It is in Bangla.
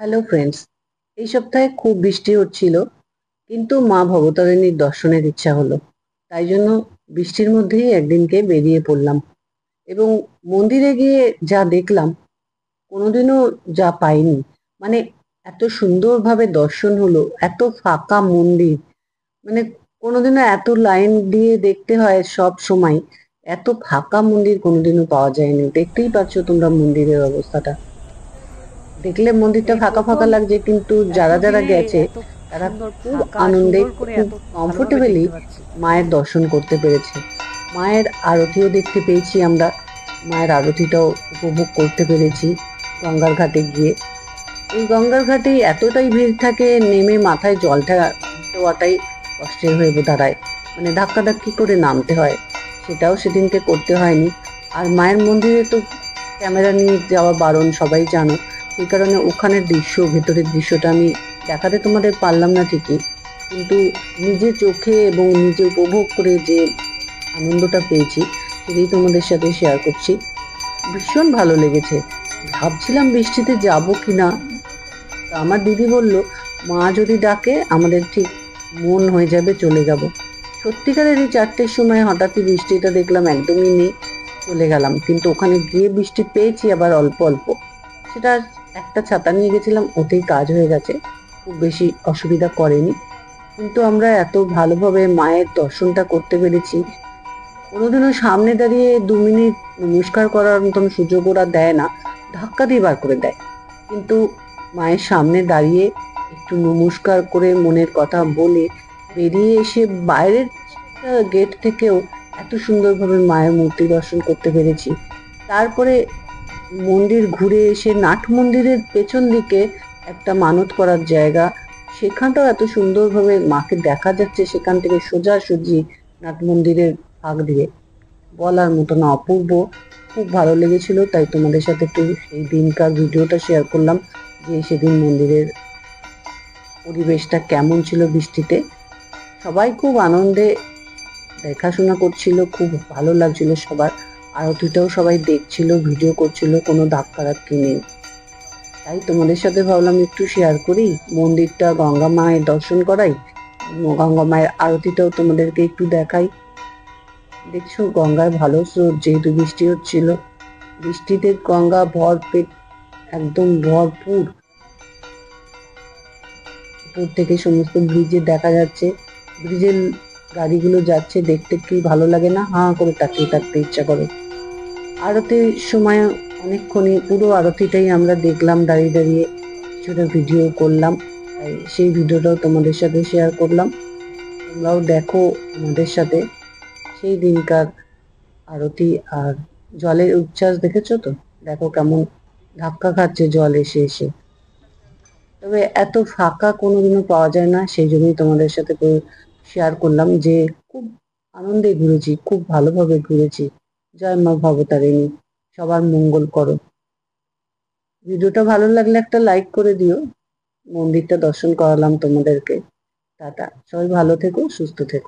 হ্যালো ফ্রেন্ডস, এই সপ্তাহে খুব বৃষ্টি হচ্ছিল, কিন্তু মা ভবতারিণীর দর্শনের ইচ্ছা হলো। তাই জন্য বৃষ্টির মধ্যেই একদিনকে বেরিয়ে পড়লাম এবং মন্দিরে গিয়ে যা দেখলাম কোনোদিনও যা পাইনি। মানে এত সুন্দরভাবে দর্শন হলো, এত ফাঁকা মন্দির, মানে কোনোদিনও এত লাইন দিয়ে দেখতে হয় সব সময়। এত ফাঁকা মন্দির কোনোদিনও পাওয়া যায়নি। দেখতেই পাচ্ছ তোমরা মন্দিরের অবস্থাটা। দেখলে মন্দিরটা এই ফাঁকা ফাঁকা প্রথম লাগছে, কিন্তু এত যারা যারা দিনে গেছে এত তারা সুন্দর খুব ফাঁকা আনন্দে, সুন্দর করে খুব এত ভালোভাবে কমফোর্টেবলি দেখতে পাচ্ছি। মায়ের দর্শন করতে পেরেছে। মায়ের আরতিও দেখতে পেয়েছি আমরা। মায়ের আরতিটাও উপভোগ করতে পেরেছি গঙ্গার ঘাটে গিয়ে। এই গঙ্গার ঘাটে এতটাই ভিড় থাকে, নেমে মাথায় জলটা দেওয়াটাই কষ্টের হয়ে দাঁড়ায়। মানে ধাক্কাধাক্কি করে নামতে হয়, সেটাও সেদিনকে করতে হয়নি। আর মায়ের মন্দিরে তো ক্যামেরা নিয়ে যাওয়া বারণ, সবাই জানো। সেই কারণে ওখানের দৃশ্য, ভেতরের দৃশ্যটা আমি দেখাতে তোমাদের পারলাম না ঠিকই, কিন্তু নিজে চোখে এবং নিজে উপভোগ করে যে আনন্দটা পেয়েছি সেটাই তোমাদের সাথে শেয়ার করছি। ভীষণ ভালো লেগেছে। ভাবছিলাম বৃষ্টিতে যাব কিনা, তো আমার দিদি বলল মা যদি ডাকে আমাদের ঠিক মন হয়ে যাবে, চলে যাব। সত্যিকারের এই 4টের সময় হঠাৎই বৃষ্টিটা দেখলাম একদমই নেই, চলে গেলাম। কিন্তু ওখানে গিয়ে বৃষ্টি পেয়েছি আবার অল্প অল্প। সেটা একটা ছাতা নিয়ে গেছিলাম, ওতেই কাজ হয়ে গেছে, খুব বেশি অসুবিধা করেনি। কিন্তু আমরা এত ভালোভাবে মায়ের দর্শনটা করতে পেরেছি। কোনোদিনও সামনে দাঁড়িয়ে 2 মিনিট নমস্কার করার মতন সুযোগ ওরা দেয় না, ধাক্কা দিয়ে বার করে দেয়। কিন্তু মায়ের সামনে দাঁড়িয়ে একটু নমস্কার করে মনের কথা বলে বেরিয়ে এসে বাইরের গেট থেকেও এত সুন্দরভাবে মায়ের মূর্তি দর্শন করতে পেরেছি। তারপরে মন্দির ঘুরে এসে নাট মন্দিরের পেছন দিকে একটা মানত করার জায়গা, সেখানটাও এত সুন্দরভাবে মাকে দেখা যাচ্ছে সেখান থেকে সোজাসুজি নাট মন্দিরের ফাঁক দিয়ে। বলার মতো না, অপূর্ব। খুব ভালো লেগেছিল, তাই তোমাদের সাথে একটু সেই দিনকার ভিডিওটা শেয়ার করলাম, যে সেদিন মন্দিরের পরিবেশটা কেমন ছিল বৃষ্টিতে। সবাই খুব আনন্দে দেখাশোনা করছিল, খুব ভালো লাগছিল সবার। আরতিটাও সবাই দেখছিল, ভিডিও করছিল, কোনো ধাক্কাধাক্কি নেই। তাই তোমাদের সাথে ভাবলাম একটু শেয়ার করি, মন্দিরটা গঙ্গা মায়ের দর্শন করাই, গঙ্গা মায়ের আরতিটাও তোমাদেরকে একটু দেখাই। দেখছো গঙ্গার ভালো স্রোত, যেহেতু বৃষ্টি হচ্ছিল, বৃষ্টিতে গঙ্গা ভরপেট, একদম ভরপুর। উপর থেকে সমস্ত ব্রিজে দেখা যাচ্ছে, ব্রিজের গাড়িগুলো যাচ্ছে, দেখতে কি ভালো লাগে না, হাঁ করে তাকিয়ে থাকতে ইচ্ছা করে। আরতির সময় অনেকক্ষণই পুরো আরতিটাই আমরা দেখলাম দাঁড়িয়ে দাঁড়িয়ে, কিছুটা ভিডিও করলাম। তাই সেই ভিডিওটাও তোমাদের সাথে শেয়ার করলাম, তোমরাও দেখো আমাদের সাথে সেই দিনকার আরতি। আর জলের উচ্ছ্বাস দেখেছো তো, দেখো কেমন ধাক্কা খাচ্ছে জল এসে এসে। তবে এত ফাঁকা কোনোদিনও পাওয়া যায় না, সেই জন্যই তোমাদের সাথে শেয়ার করলাম যে খুব আনন্দে ঘুরেছি, খুব ভালোভাবে ঘুরেছি। জয় মা ভবতারিণী, সবার মঙ্গল করো। ভিডিওটা ভালো লাগলে একটা লাইক করে দিও। মন্দিরটা দর্শন করালাম তোমাদেরকে। টাটা, সবাই ভালো থেকো, সুস্থ থেকো।